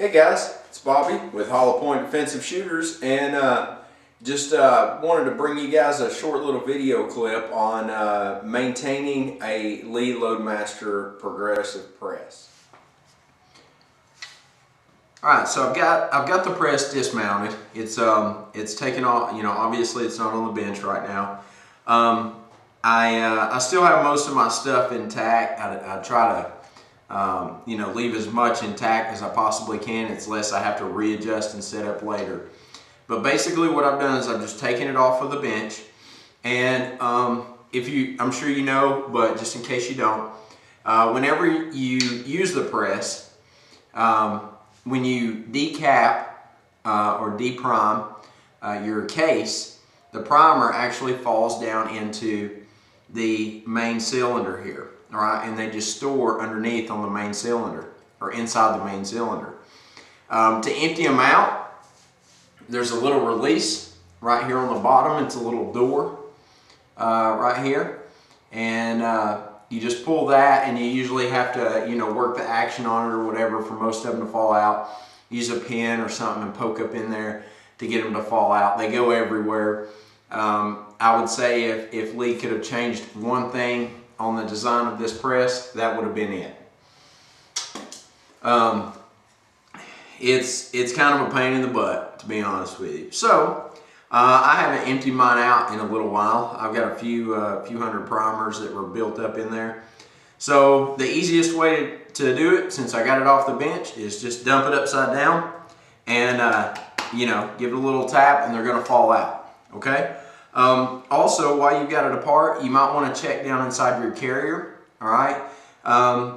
Hey guys, it's Bobby with Hollow Point Defensive Shooters, and just wanted to bring you guys a short little video clip on maintaining a Lee Loadmaster Progressive Press. Alright, so I've got the press dismounted. It's taken off, obviously it's not on the bench right now. I still have most of my stuff intact. I try to leave as much intact as I possibly can. It's less I have to readjust and set up later. But basically what I've done is I've just taken it off of the bench. And I'm sure you know, but just in case you don't, whenever you use the press, when you decap or deprime your case, the primer actually falls down into the main cylinder here. All right, and they just store underneath on the main cylinder or inside the main cylinder. To empty them out, there's a little release right here on the bottom. It's a little door right here, and you just pull that, and you usually have to work the action on it or whatever for most of them to fall out. Use a pin or something and poke up in there to get them to fall out. They go everywhere. I would say if Lee could have changed one thing on the design of this press, that would have been it. It's kind of a pain in the butt, to be honest with you. So I haven't emptied mine out in a little while. I've got a few hundred primers that were built up in there. So the easiest way to do it, since I got it off the bench, is just dump it upside down and give it a little tap, and they're going to fall out. Okay. Also, while you've got it apart, you might want to check down inside your carrier, all right,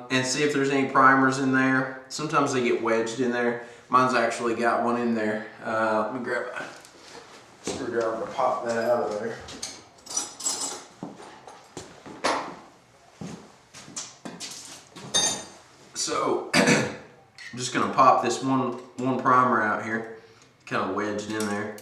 and see if there's any primers in there. Sometimes they get wedged in there. Mine's actually got one in there. Let me grab a screwdriver to pop that out of there. So, I'm just going to pop this one primer out here, kind of wedged in there.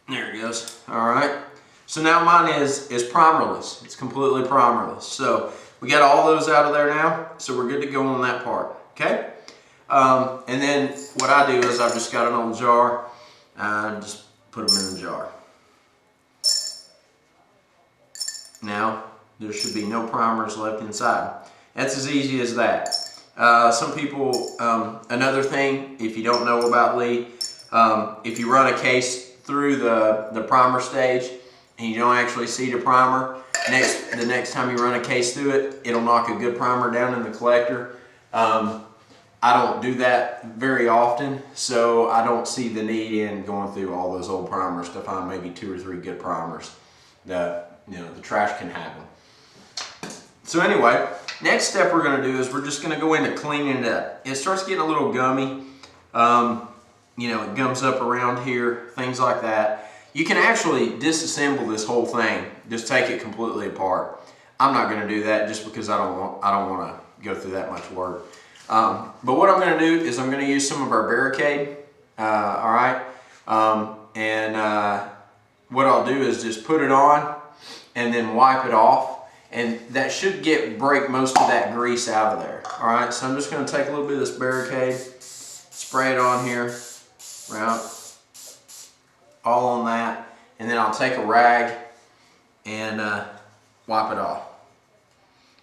There it goes. All right. So now mine is primerless. It's completely primerless. So we got all those out of there now. So we're good to go on that part. Okay. And then what I do is I've just got an old jar. I just put them in the jar. Now there should be no primers left inside. That's as easy as that. Some people, another thing, if you don't know about Lee, if you run a case through the primer stage and you don't actually see the primer, the next time you run a case through it, it'll knock a good primer down in the collector. I don't do that very often, so I don't see the need in going through all those old primers to find maybe 2 or 3 good primers that the trash can have them. So anyway, next step we're going to do is we're just going to go into cleaning it up. It starts getting a little gummy. It gums up around here, things like that. You can actually disassemble this whole thing, just take it completely apart. I'm not going to do that just because I don't want to go through that much work. But what I'm going to do is I'm going to use some of our barricade. All right, what I'll do is just put it on and then wipe it off, and that should break most of that grease out of there. All right, so I'm just going to take a little bit of this barricade, spray it on here. Around all on that, and then I'll take a rag and wipe it off.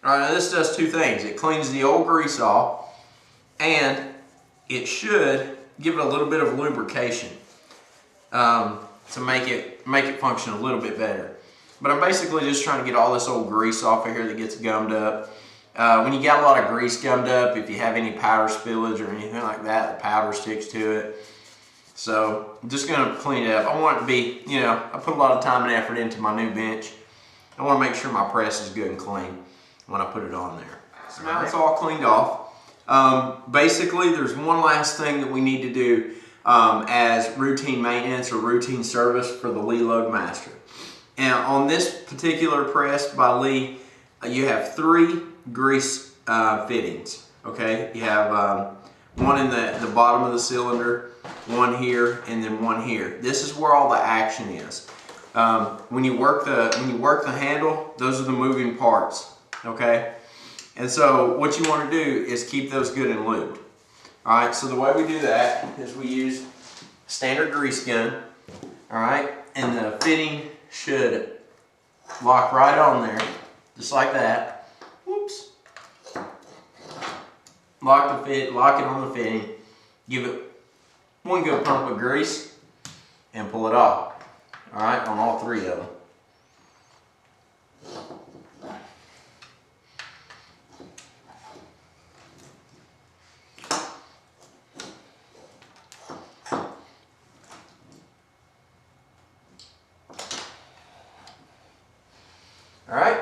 All right, now this does 2 things. It cleans the old grease off, and it should give it a little bit of lubrication to make it function a little bit better. But I'm basically just trying to get all this old grease off of here that gets gummed up. When you got a lot of grease gummed up, if you have any powder spillage or anything like that, the powder sticks to it. So I'm just going to clean it up. I want it to be, I put a lot of time and effort into my new bench. I want to make sure my press is good and clean when I put it on there. So now it's all cleaned off. Basically, there's one last thing that we need to do as routine maintenance or routine service for the Lee Loadmaster. And on this particular press by Lee, you have 3 grease fittings. Okay, you have one in the bottom of the cylinder, one here, and then one here. This is where all the action is. When you work the handle, those are the moving parts. Okay, and so what you want to do is keep those good and lubed. All right, so the way we do that is we use standard grease gun. All right, and the fitting should lock right on there, just like that. Whoops. Lock it on the fitting. Give it one good pump of grease and pull it off. All right, on all three of them. All right.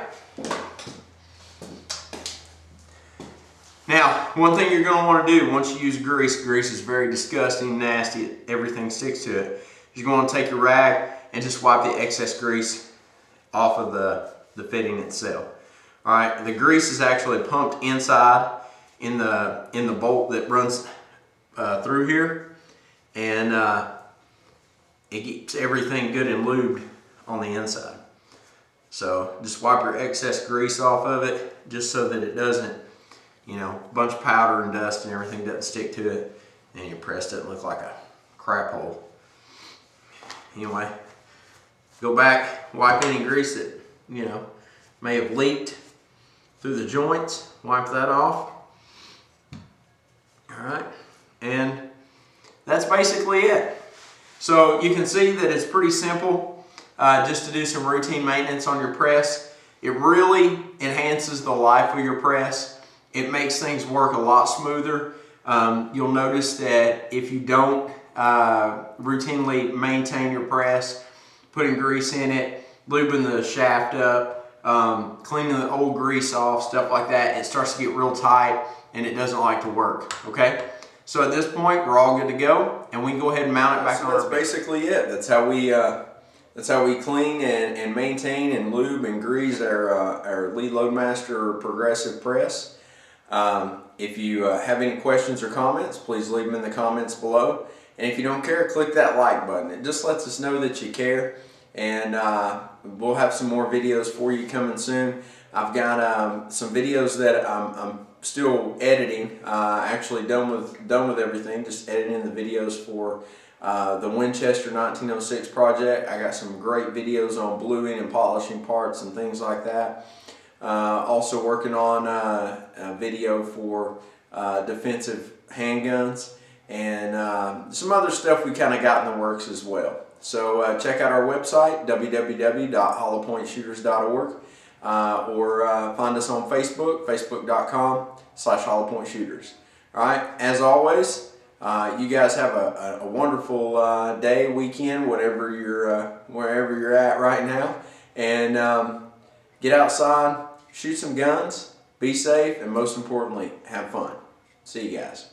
Now, one thing you're going to want to do once you use grease is very disgusting, nasty, everything sticks to it. You're going to take your rag and just wipe the excess grease off of the fitting itself. All right, the grease is actually pumped inside in the bolt that runs through here, and it keeps everything good and lubed on the inside. So just wipe your excess grease off of it, just so that it doesn't, a bunch of powder and dust and everything doesn't stick to it, and your press doesn't look like a crap hole. Anyway, go back, wipe any grease that, may have leaked through the joints, wipe that off. All right, and that's basically it. So you can see that it's pretty simple. Just to do some routine maintenance on your press. It really enhances the life of your press. It makes things work a lot smoother. You'll notice that if you don't routinely maintain your press, putting grease in it, lubing the shaft up, cleaning the old grease off, stuff like that, it starts to get real tight and it doesn't like to work, okay? So at this point, we're all good to go, and we can go ahead and mount it back on. That's basically it. That's how we clean and maintain and lube and grease our Lee Loadmaster Progressive Press. If you have any questions or comments, please leave them in the comments below. And if you don't care, click that like button. It just lets us know that you care. And we'll have some more videos for you coming soon. I've got some videos that I'm still editing. Actually done with everything. Just editing the videos for the Winchester 1906 project. I got some great videos on bluing and polishing parts and things like that. Also working on a video for defensive handguns and some other stuff we kind of got in the works as well. So check out our website, www.hollowpointshooters.org, or find us on Facebook, facebook.com/hollowpointshooters. All right, as always, you guys have a wonderful day, weekend, wherever you're at right now, and get outside, shoot some guns, be safe, and most importantly, have fun. See you guys.